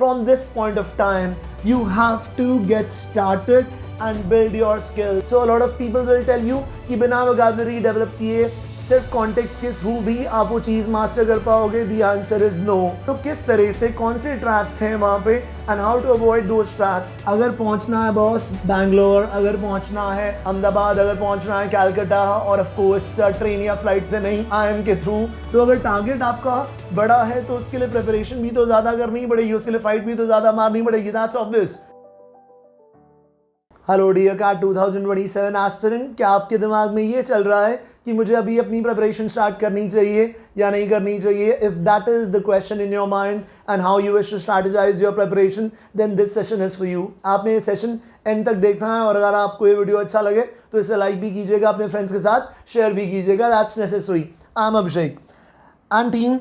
from this point of time, you have to get started and build your skills. So a lot of people will tell you कि बिना vocabulary develop किए सिर्फ context के through भी आप वो चीज़ master कर पाओगे? The answer is no. तो किस तरह से, कौन से ट्रैप्स हैं वहाँ पे and how to avoid those traps? अगर पहुँचना है बॉस बैंगलोर, अगर पहुँचना है अहमदाबाद, अगर पहुँचना है कैलकाटा और ऑफ कोर्स ट्रेन या फ्लाइट से नहीं IIM के थ्रू, तो अगर टारगेट आपका बड़ा है तो उसके लिए प्रिपरेशन भी तो ज़्यादा करनी पड़ेगी, उसके लिए फाइट भी तो ज़्यादा मारनी पड़ेगी. That's obvious. Hello dear CAT 2027 aspirant, क्या आपके दिमाग में ये चल रहा है कि मुझे अभी अपनी प्रिपरेशन स्टार्ट करनी चाहिए या नहीं करनी चाहिए? If that is the question in your mind and how you wish to strategize your preparation, then this session is for you. आपने ये सेशन एंड तक देखना है और अगर आपको ये वीडियो अच्छा लगे तो इसे लाइक भी कीजिएगा, अपने फ्रेंड्स के साथ शेयर भी कीजिएगा. That's necessary. I am Abhishek and team.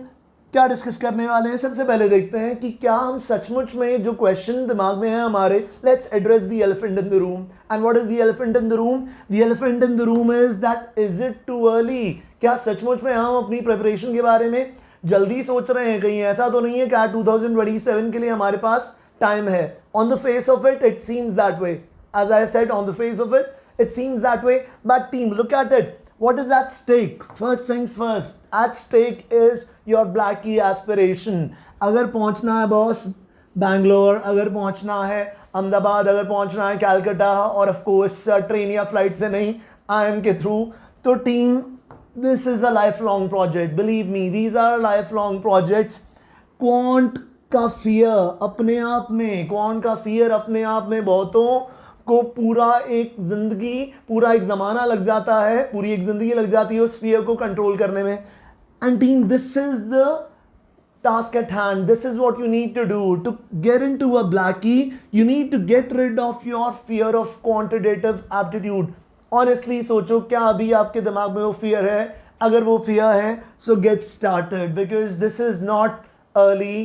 क्या डिस्कस करने वाले हैं? सबसे पहले देखते हैं कि क्या हम सचमुच में जो क्वेश्चन दिमाग में है हमारे, let's address the elephant in the room. And what is the elephant in the room? The elephant in the room is that is it too early? क्या सचमुच में हम अपनी प्रिपरेशन के बारे में जल्दी सोच रहे हैं? कहीं ऐसा तो नहीं है क्या 2027 के लिए हमारे पास टाइम है? On the face of it it seems that way. As I said, on the face of it seems that way. But team, look at it. What is at stake? First things first, at stake is your Blackie aspiration. अगर पहुंचना है boss Bangalore, अगर पहुंचना है अहमदाबाद, अगर पहुंचना है कैलकाटा और ऑफ कोर्स ट्रेन या फ्लाइट से नहीं IIM के थ्रू, तो team, this is a life long project. Believe me, these are life long projects. Quant का फियर अपने आप में बहुतों को पूरा एक ज़माना लग जाता है, पूरी एक ज़िंदगी लग जाती है उस फियर को कंट्रोल करने में. And team, this is the task at hand. This is what you need to do. To get into a Blackie, you need to get rid of your fear of quantitative aptitude. Honestly सोचो, क्या अभी आपके दिमाग में वो fear है? अगर वो fear है, so get started because this is not early.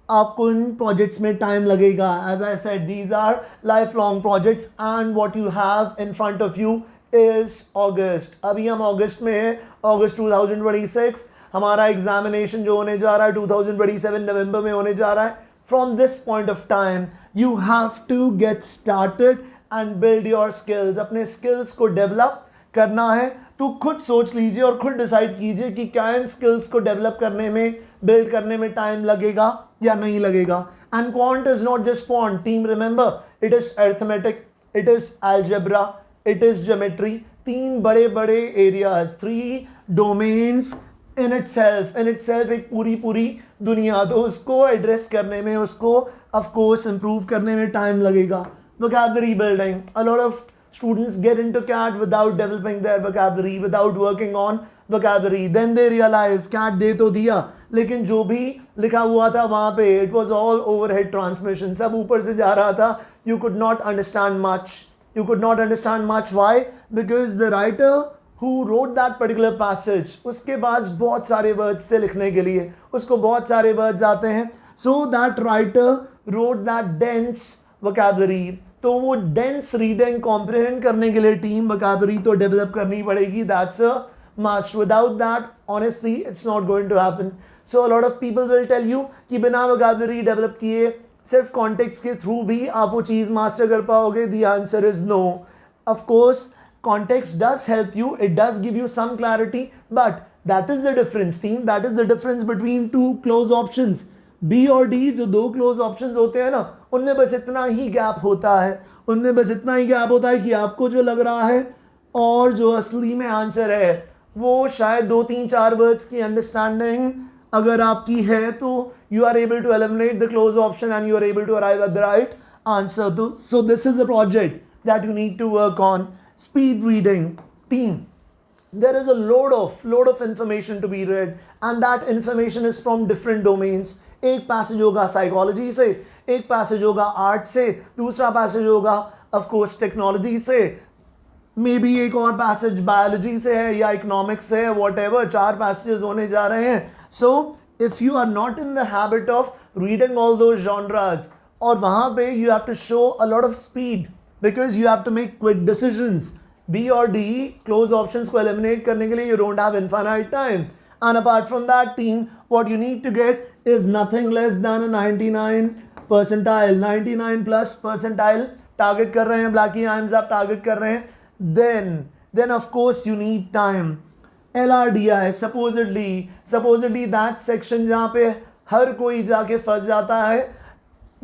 आपको इन प्रोजेक्ट्स में टाइम लगेगा. As I said, these are life long projects and what you have in front of you is August. अभी हम अगस्त में हैं, अगस्त 2026. हमारा एग्जामिनेशन जो होने जा रहा है 2027 नवंबर में होने जा रहा है. From this point of time you have to get started and build your skills. अपने स्किल्स को डेवलप करना है तो खुद सोच लीजिए और खुद डिसाइड कीजिए कि क्या इन स्किल्स को डेवलप करने में, बिल्ड करने में टाइम लगेगा या नहीं लगेगा. And quant is not just quant. Team, remember, it is arithmetic, it is algebra, it is geometry. तीन बड़े बड़े एरियाज, 3 डोमेन्स इन इटसेल्फ एक पूरी दुनिया. तो उसको एड्रेस करने में, उसको ऑफ कोर्स इंप्रूव करने में टाइम लगेगा. vocabulary building, a lot of students get into CAT without developing their vocabulary, without working on vocabulary. Then they realize CAT दे तो दिया, लेकिन जो भी लिखा हुआ था वहाँ पे it was all overhead transmission, सब ऊपर से जा रहा था. You could not understand much. You could not understand much. Why? Because the writer who wrote that particular passage, उसके पास बहुत सारे words थे लिखने के लिए, उसको बहुत सारे words आते हैं. So that writer wrote that dense vocabulary. तो वो डेंस रीडिंग कॉम्प्रिहेंड करने के लिए टीम वोकैबुलरी तो डेवलप करनी पड़ेगी. That's a must. Without that honestly it's not going to happen. So a lot of people will tell you कि बिना वोकैबुलरी डेवलप किए सिर्फ कॉन्टेक्स्ट के थ्रू भी आप वो चीज़ मास्टर कर पाओगे. The answer is no. Of course context does help you, it does give you some clarity, but that is the difference team, that is the difference between two close options, B और D. जो दो close options होते हैं ना, उनमें बस इतना ही gap होता है, उनमें बस इतना ही गैप होता है कि आपको जो लग रहा है और जो असली में आंसर है वो शायद 2-3-4 वर्ड्स की अंडरस्टैंडिंग अगर आपकी है तो you are able to eliminate the close option and you are able to arrive at the right answer. So this is a project that you need to work on. Speed reading team, there is a load of information to be read and that information is from different domains. एक passage होगा psychology से, एक passage होगा art से, दूसरा passage होगा of course technology से, may be एक और पैसेज बायोलॉजी से है या इकोनॉमिक्स से है, व्हाटएवर. 4 पैसेजेस होने जा रहे हैं. So if you are not in the habit of reading all those genres, और वहाँ पे you have to show a lot of speed because you have to make quick decisions. B or D close options को eliminate करने के लिए you don't have infinite time. And apart from that team, what you need to get is nothing less than a 99 percentile 99 plus percentile target कर रहे हैं, Blackie AIIMS आप target कर रहे हैं, then of course you need time. LRDI supposedly that section जहाँ पे हर कोई जाके फंस जाता है.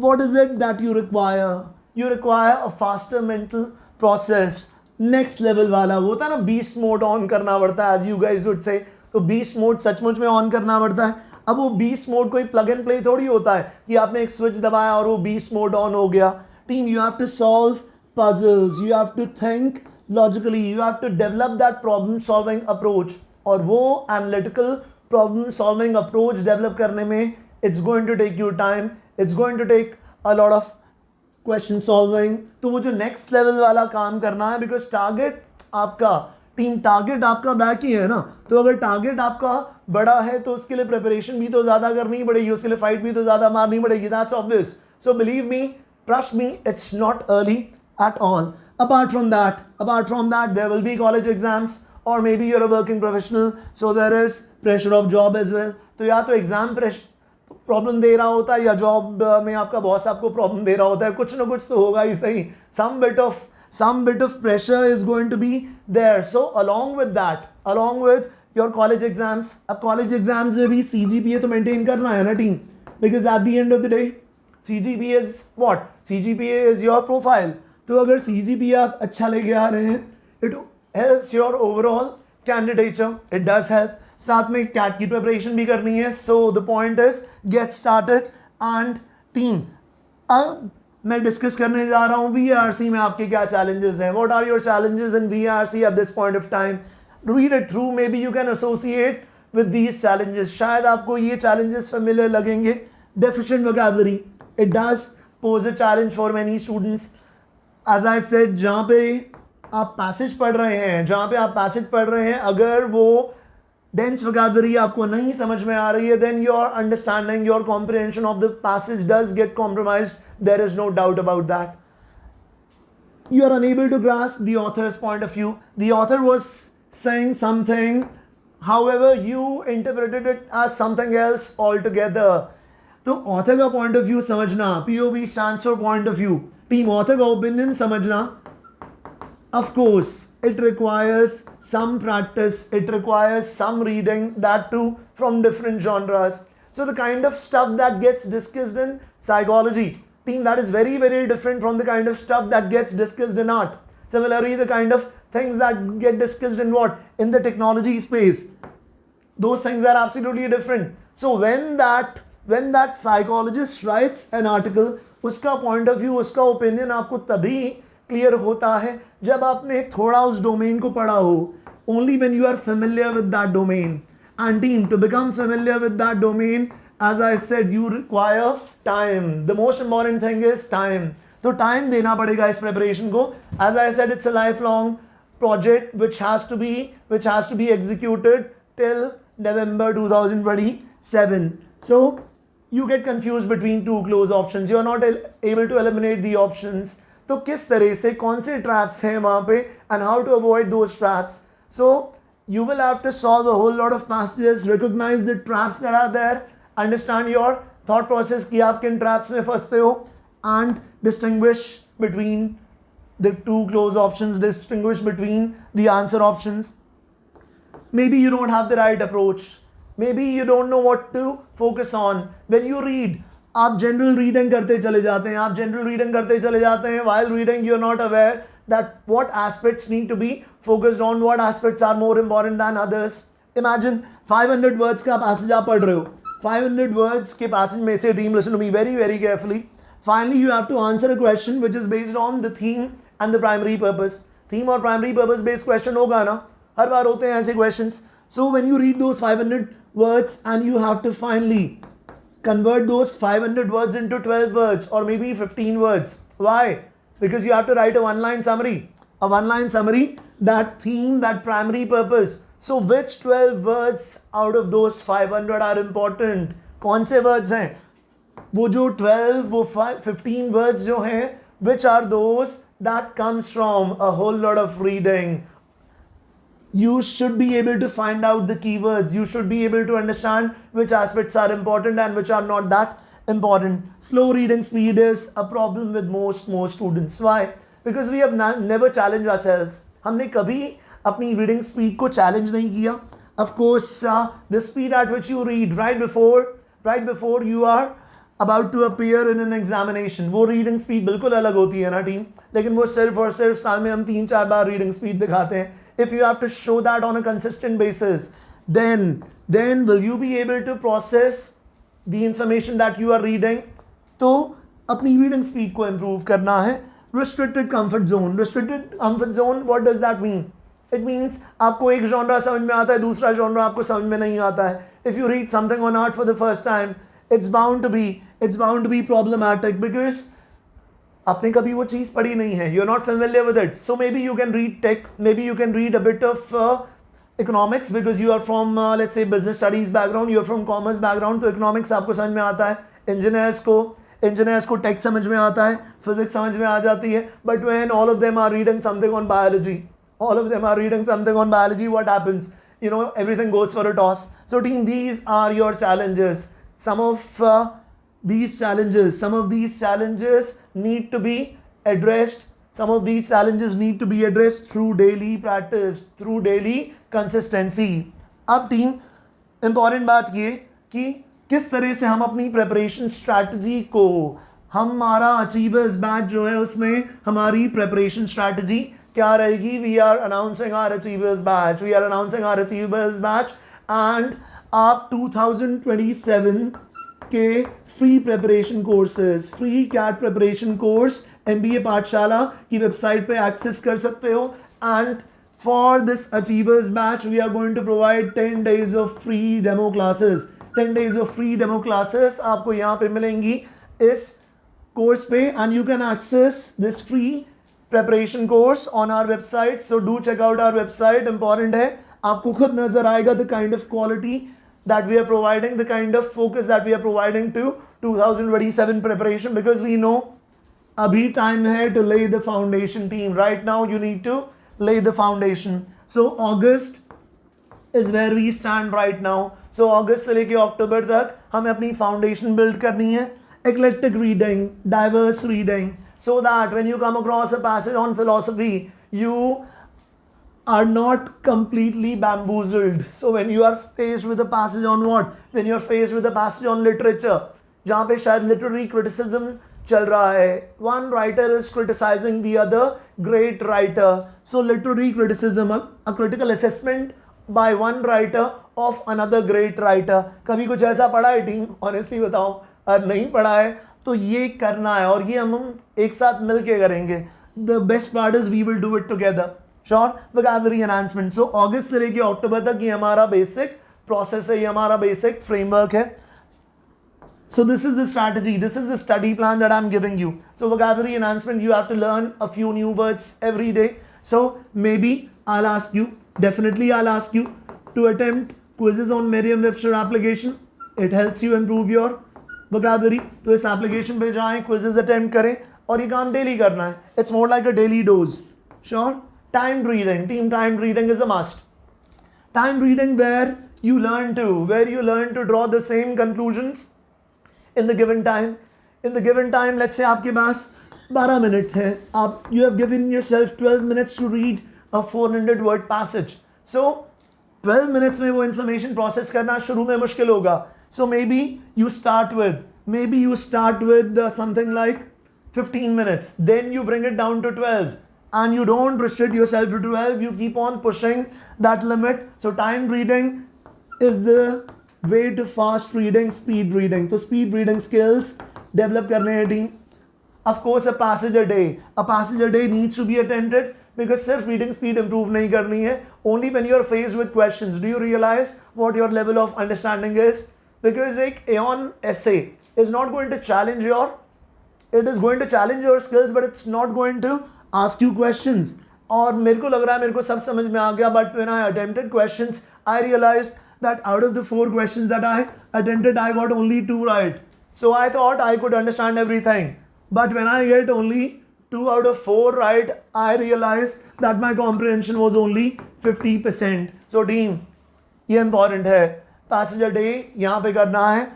What is it that you require? You require a faster mental process. Next level वाला वो होता है ना, बीस्ट मोड ऑन करना पड़ता है, as you guys would say. तो बीस्ट मोड सचमुच में ऑन करना पड़ता है. अब वो बीस्ट मोड कोई प्लग एंड प्ले थोड़ी होता है कि आपने एक स्विच दबाया और वो बीस्ट मोड ऑन हो गया. Team, you have to solve puzzles, you have to think logically, you have to develop that problem solving approach. और वो analytical problem solving approach develop करने में it's going to take you time, it's going to take a lot of question solving. तो वो जो next level वाला काम करना है, बिकॉज टारगेट आपका टीम, टारगेट आपका बैक ही है ना. तो अगर टारगेट आपका बड़ा है तो उसके लिए प्रिपरेशन भी तो ज़्यादा करनी पड़ेगी, उसके लिए फाइट भी तो ज़्यादा मारनी पड़ेगी. That's obvious. So believe me, trust me, it's not early at all. Apart from that, there will be college exams, or maybe you're a working professional, so there is pressure of job as well. तो या तो exam problem दे रहा होता है, या job में आपका boss आपको प्रॉब्लम दे रहा होता है. कुछ ना कुछ तो होगा ही सही. some bit of pressure is going to be there. So along with your college exams, अब college exams में भी CGPA तो maintain करना है ना team, because at the end of the day CGPA is what? CGPA is your profile. तो अगर CGPA आप अच्छा लेके आ रहे हैं, it helps your overall candidature. It does help. साथ में CAT की प्रिपरेशन भी करनी है. So the point is get started. And team, अब मैं डिस्कस करने जा रहा हूँ VARC में आपके क्या challenges हैं. What are your challenges in VARC at this point of time? Read it through. Maybe you can associate with these challenges. शायद आपको ये challenges familiar लगेंगे. Deficient vocabulary. It does pose a challenge for many students. As I said, जहाँ पे आप passage पढ़ रहे हैं, अगर वो डेंस वोकैबुलरी आपको नहीं समझ में आ रही है, then your understanding, your comprehension of the passage does get compromised. There is no doubt about that. You are unable to grasp the author's point of view. The author was saying something, however you interpreted it as something else altogether. तो author का point of view समझना, POV stands for point of view. Team, author का opinion समझना, of course it requires some practice, it requires some reading, that too from different genres. So the kind of stuff that gets discussed in psychology, team, that is very very different from the kind of stuff that gets discussed in art. Similarly, the kind of things that get discussed in what? In the technology space. Those things are absolutely different. So when that psychologist writes an article, उसका point of view, उसका opinion आपको तभी clear होता है जब आपने थोड़ा उस domain को पढ़ा हो. Only when you are familiar with that domain. And team, to become familiar with that domain, as I said, you require time. The most important thing is time. तो time देना पड़ेगा इस preparation को. As I said, it's a lifelong project which has to be executed till November 2027. So you get confused between two close options. You are not able to eliminate the options. तो किस तरह से, कौन से traps हैं वहाँ पे, and how to avoid those traps. So you will have to solve a whole lot of passages, recognize the traps that are there, understand your thought process कि आप किन traps में फंसते हो, and distinguish between the two close options, distinguish between the answer options. Maybe you don't have the right approach. Maybe you don't know what to focus on. When you read, आप general reading करते चले जाते हैं. While reading, you're not aware that what aspects need to be focused on, what aspects are more important than others. Imagine 500 words का passage आप पढ़ रहे हो. 500 words के passage में से, team, listen to me very very carefully. Finally, you have to answer a question which is based on the theme and the primary purpose. Theme और primary purpose based question होगा ना, हर बार होते हैं ऐसे questions. So when you read those 500 words and you have to finally convert those 500 words into 12 words or maybe 15 words. Why? Because you have to write a one-line summary. A one-line summary, that theme, that primary purpose. So which 12 words out of those 500 are important? कौन से words हैं? वो जो 12, वो 15 words जो हैं, which are those that comes from a whole lot of reading. You should be able to find out the keywords. You should be able to understand which aspects are important and which are not that important. Slow reading speed is a problem with most students. Why? Because we have never challenged ourselves. हमने कभी अपनी reading speed को challenge नहीं किया. Of course, the speed at which you read right before you are about to appear in an examination, वो reading speed बिल्कुल अलग होती है ना टीम. लेकिन वो सिर्फ और सिर्फ साल में हम 3-4 बार reading speed दिखाते हैं. If you have to show that on a consistent basis, then will you be able to process the information that you are reading? तो अपनी reading speed को improve करना है. Restricted comfort zone, what does that mean? It means आपको एक genre समझ में आता है, दूसरा genre आपको समझ में नहीं आता है. If you read something on art for the first time, it's bound to be problematic because आपने कभी वो चीज़ पढ़ी नहीं है. You're not familiar with it. So maybe you can read tech, maybe you can read a bit of economics because you are from let's say business studies background, you're from commerce background, तो economics आपको समझ में आता है. Engineers को tech समझ में आता है, physics समझ में आ जाती है. But when all of them are reading something on biology, what happens? You know, everything goes for a toss. So team, these are your challenges. Some of these challenges need to be addressed. Some of these challenges need to be addressed through daily practice, through daily consistency. अब team, important बात ये कि किस तरह से हम अपनी preparation strategy को, हमारा Achievers Batch जो है उसमें हमारी preparation strategy क्या रहेगी? We are announcing our Achievers Batch and आप 2027 के free preparation courses, free CAT preparation course MBA पाठशाला की वेबसाइट पे एक्सेस कर सकते हो. And for this Achievers Batch, we are going to provide 10 days of free demo classes. 10 days of free demo classes आपको यहाँ पे मिलेंगी इस कोर्स पे. And you can access this free preparation course on our website. So do check out our website. Important है, आपको खुद नजर आएगा the kind of quality that we are providing, the kind of focus that we are providing to 2027 preparation, because we know abhi time hai to lay the foundation team. Right now you need to lay the foundation. So August is where we stand right now. So August से लेके October तक हमें अपनी foundation build करनी है. Eclectic reading, diverse reading, so that when you come across a passage on philosophy, you are not completely bamboozled. So when you are faced with a passage on what? When you are faced with a passage on literature, जहाँ पे शायद literary criticism चल रहा है, one writer is criticizing the other great writer. So literary criticism, a critical assessment by one writer of another great writer. कभी कुछ ऐसा पढ़ा है टीम? Honestly बताओ, अगर नहीं पढ़ा है तो ये करना है और ये हम एक साथ मिलके करेंगे. The best part is we will do it together. Sure, vocabulary enhancement. So August से लेके October तक ये हमारा basic process है, ये हमारा basic framework है. So this is the strategy, this is the study plan that I'm giving you. So vocabulary enhancement, you have to learn a few new words every day. So maybe I'll ask you, definitely I'll ask you to attempt quizzes on Merriam-Webster application. It helps you improve your vocabulary. तो इस application पे जाएं, quizzes attempt करें और ये काम daily करना है. It's more like a daily dose. Sure. Timed reading, team, timed reading is a must. Timed reading where you learn to draw the same conclusions in the given time. In the given time, let's say आपके पास 12 minute है, आप you have given yourself 12 minutes to read a 400 word passage. So 12 minutes में वो information process करना शुरू में मुश्किल होगा. So maybe you start with something like 15 minutes. Then you bring it down to 12. And you don't restrict yourself to 12. You keep on pushing that limit. So timed reading is the way to fast reading, speed reading. So speed reading skills develop करने हैं team. Of course, a passage a day needs to be attempted because सिर्फ reading speed improve नहीं करनी है. Only when you are faced with questions do you realize what your level of understanding is. Because एक Aeon essay is not going to challenge it is going to challenge your skills, but it's not going to ask you questions. और मेरे को लग रहा है मेरे को सब समझ में आ गया, but when I attempted questions, I realized that out of the 4 questions that I attempted, I got only 2 right. So I thought I could understand everything. But when I get only 2 out of 4 right, I realized that my comprehension was only 50%. So team, ये important है. Passage a day यहाँ पे करना है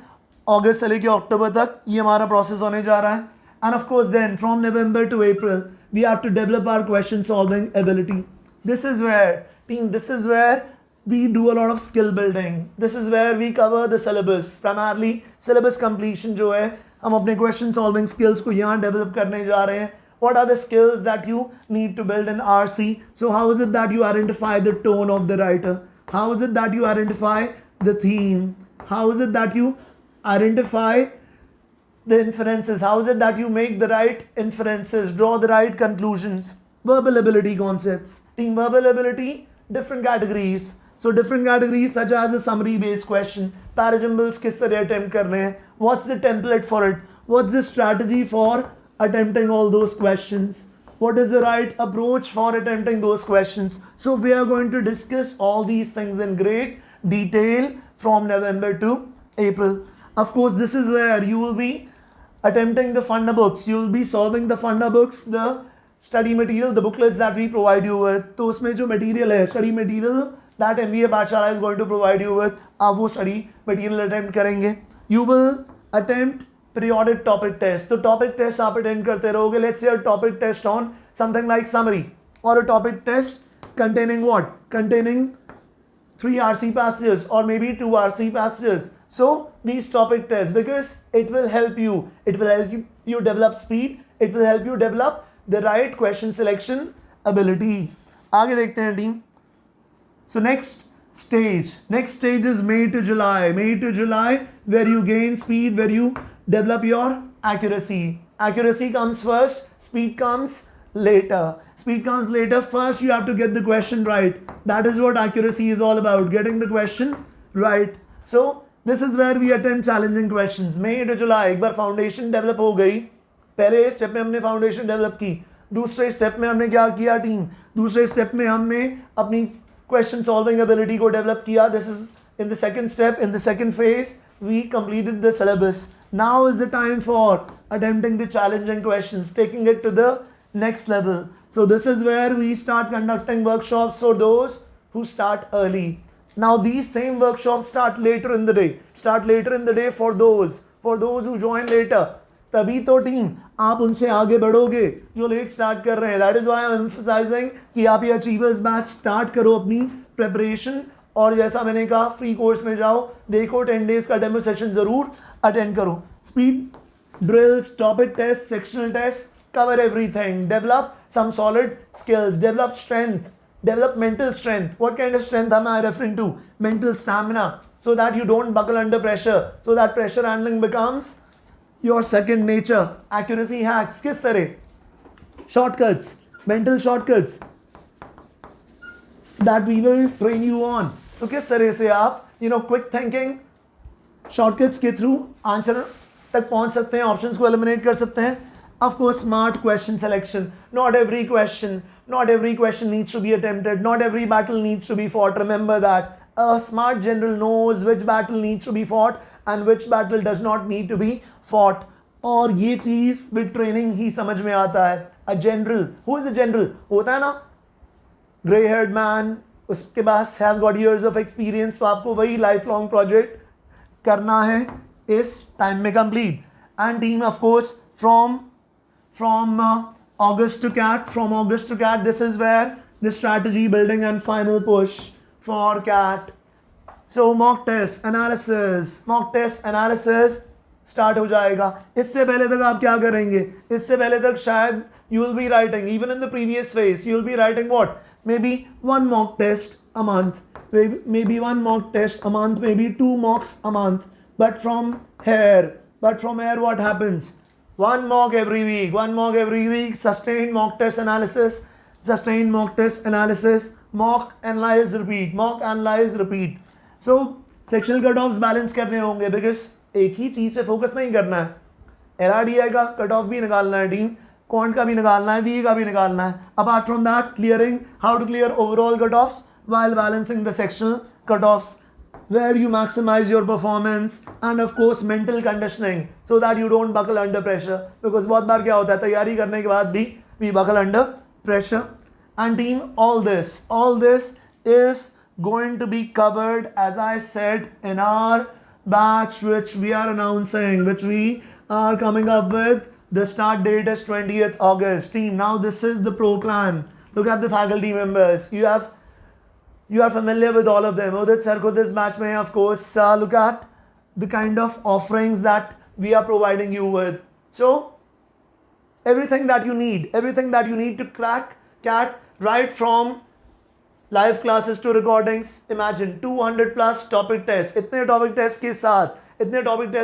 अगस्त से लेके अक्टूबर तक ये हमारा प्रोसेस होने जा रहा है. And of course then from November to April we have to develop our question solving ability. This is where team, this is where we do a lot of skill building. This is where we cover the syllabus. Primarily syllabus completion जो है हम अपने question solving skills को यहाँ develop करने जा रहे हैं. What are the skills that you need to build in RC? So how is it that you identify the tone of the writer? How is it that you identify the theme? How is it that you identify the inferences? How is it that you make the right inferences, draw the right conclusions? Verbal ability concepts. In verbal ability, different categories. So different categories such as a summary based question, parajumbles किस तरह attempt कर रहे हैं, what's the template for it, what's the strategy for attempting all those questions, what is the right approach for attempting those questions. So we are going to discuss all these things in great detail from November to April. Of course, this is where you will be attempting the funda books, you will be solving the funda books, the study material, the booklets that we provide you with. तो उसमें जो material है, study material that MBA पाठशाला is going to provide you with, आप वो study material attempt करेंगे. You will attempt periodic topic test. तो topic test आप attend करते रहोगे. Let's say a topic test on something like summary, or a topic test containing what? Containing 3 RC passages or maybe 2 RC passages. So these topic tests, because it will help you develop speed, it will help you develop the right question selection ability. आगे देखते हैं team. So next stage is May to July, where you gain speed, where you develop your accuracy. Accuracy comes first, speed comes later. First you have to get the question right. That is what accuracy is all about, getting the question right. So this is where we attempt challenging questions. May to July, एक बार foundation develop हो गई. पहले step में हमने foundation develop की, दूसरे step में हमने क्या किया टीम, दूसरे स्टेप में हमने अपनी क्वेश्चन सॉल्विंग एबिलिटी को डेवलप किया. This is in the second step, in the second phase we completed the syllabus. Now is the time for attempting the challenging questions, taking it to the next level. So this is where we start conducting workshops for those who start early. Now these same workshops start later in the day for those who join later. तभी तो team आप उनसे आगे बढ़ोगे जो let start कर रहे हैं. That is why I am emphasising कि आप ये अचीवर्स बैच स्टार्ट करो अपनी प्रिपरेशन, और जैसा मैंने कहा फ्री कोर्स में जाओ, देखो 10 डेज का डेमो सेशन जरूर अटेंड करो. Speed drills, topic test, sectional test, cover everything, develop some solid skills, develop strength, develop mental strength. What kind of strength am I referring to? Mental stamina, so that you don't buckle under pressure, so that pressure handling becomes your second nature. Accuracy hacks किस तरह, shortcuts, mental shortcuts that we will train you on. तो किस तरह से आप quick thinking shortcuts के through answer तक पहुंच सकते हैं, ऑप्शंस को एलिमिनेट कर सकते हैं. Of course, smart question selection. Not every question needs to be attempted. Not every battle needs to be fought. Remember that. A smart general knows which battle needs to be fought and which battle does not need to be fought. और ये चीज़ with training ही समझ में आता है. A general, who is a general? होता है ना, grey-haired man, उसके पास has got years of experience, तो आपको वही lifelong project करना है इस time में complete. And team, of course, from August to CAT, this is where the strategy building and final push for CAT. So mock test analysis start हो जाएगा. इससे पहले तक आप क्या करेंगे, इससे पहले तक शायद you will be writing, even in the previous phase, you will be writing what? Maybe one mock test a month, maybe 2 mocks a month. But from here what happens? One mock every week, sustained mock test analysis, mock, analyze, repeat. So sectional cutoffs balance करने होंगे, because एक ही चीज़ पे focus नहीं करना है. LRDI का cut off भी निकालना है टीम, क्वांट का भी निकालना है, VA का भी निकालना है. Apart from that, how to clear overall cutoffs while balancing the sectional cutoffs, where you maximize your performance, and of course mental conditioning, so that you don't buckle under pressure. Because बहुत बार क्या होता है, तैयारी करने के बाद भी we buckle under pressure. And team, all this is going to be covered, as I said, in our batch which we are announcing, which we are coming up with. The start date is 20th August. Team, now this is the pro plan. Look at the faculty members. You are familiar with all of them. Udit sir ko this batch mein, of course, look at the kind of offerings that we are providing you with. So everything that you need to crack CAT, right from live classes to recordings. Imagine 200 plus topic tests. इतने topic tests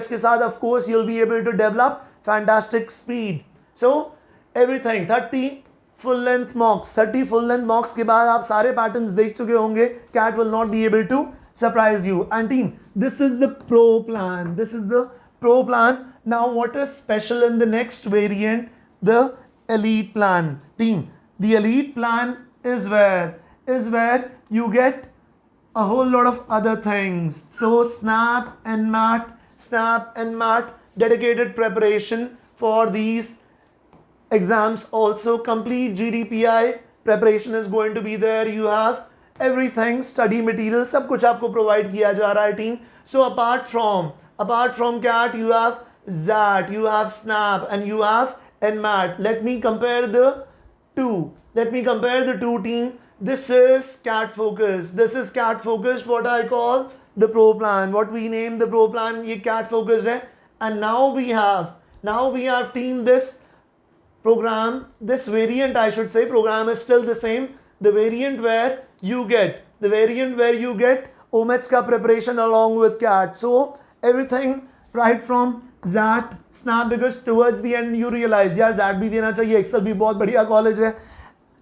के साथ of course you'll be able to develop fantastic speed. So everything 30 full length mocks के बाद आप सारे patterns देख चुके होंगे. CAT will not be able to surprise you. And team, this is the pro plan. Now what is special in the next variant? The elite plan. Team, the elite plan is where you get a whole lot of other things. So Snap and Mat, dedicated preparation for these exams. Also complete GDPI preparation is going to be there. You have everything, study material, सब कुछ आपको provide किया जा रहा है team. So apart from CAT, you have ZAT, you have Snap, and you have NMAT. Let me compare the two team. This is CAT focused. What I call the pro plan. What we name the pro plan, ये CAT focused है. And now we have team this program, this variant I should say, program is still the same. The variant where you get OMETS ka preparation along with CAT. So everything right from ZAT, Snap, because towards the end you realize यार ZAT भी देना चाहिए, Excel भी बहुत बढ़िया college है,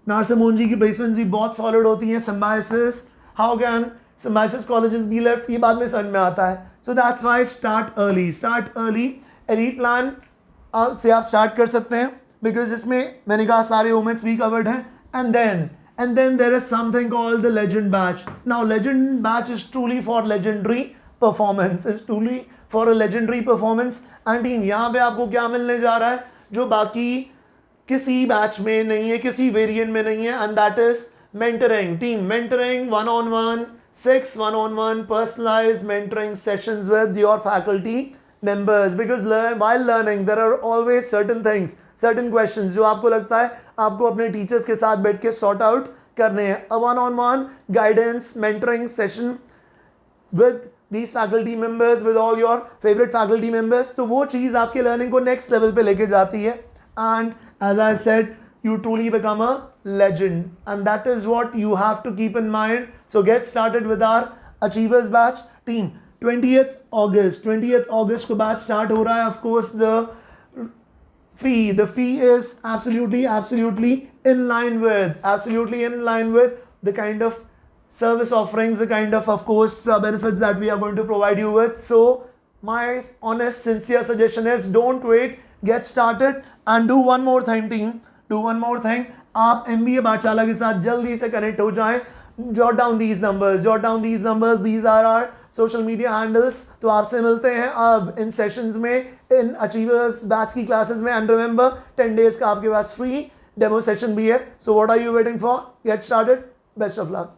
नारसिम मोहन की placements भी बहुत सॉलिड होती हैं, Symbiosis, how can Symbiosis colleges be left, ये बाद में समझ में आता है. So that's why start early. Elite plan से आप start कर सकते हैं because इसमें मैंने कहा सारे OMETS भी covered हैं. And then there is something called the Legend Batch. Now Legend Batch is truly for legendary performance. And team, यहाँ पे आपको क्या मिलने जा रहा है जो बाकी किसी बैच में नहीं है, किसी वेरिएंट में नहीं है, and that is mentoring. Team, mentoring, one-on-one, 6 one-on-one personalized mentoring sessions with your faculty members. Because while learning there are always certain things, certain questions जो आपको लगता है आपको अपने टीचर्स के साथ बैठ के सॉर्ट आउट करने हैं. A one-on-one guidance mentoring session with these faculty members, with all your favorite faculty members, तो वो चीज़ आपके लर्निंग को नेक्स्ट लेवल पे लेके जाती है. And as I said, you truly become a legend, and that is what you have to keep in mind. So get started with our Achievers batch. Team, 20th August को batch start हो रहा है. Of course the fee is absolutely in line with the kind of service offerings, the kind of course benefits that we are going to provide you with. So my honest sincere suggestion is don't wait, get started and do one more thing team, आप MBA पाठशाला के साथ जल्दी से connect हो जाएं. jot down these numbers, these are our social media handles. तो आपसे मिलते हैं अब इन सेशंस में, इन Achievers बैच की क्लासेस में. एंड रिमेंबर 10 days का आपके पास फ्री डेमो सेशन भी है. So what are you waiting for? Get started. Best of luck.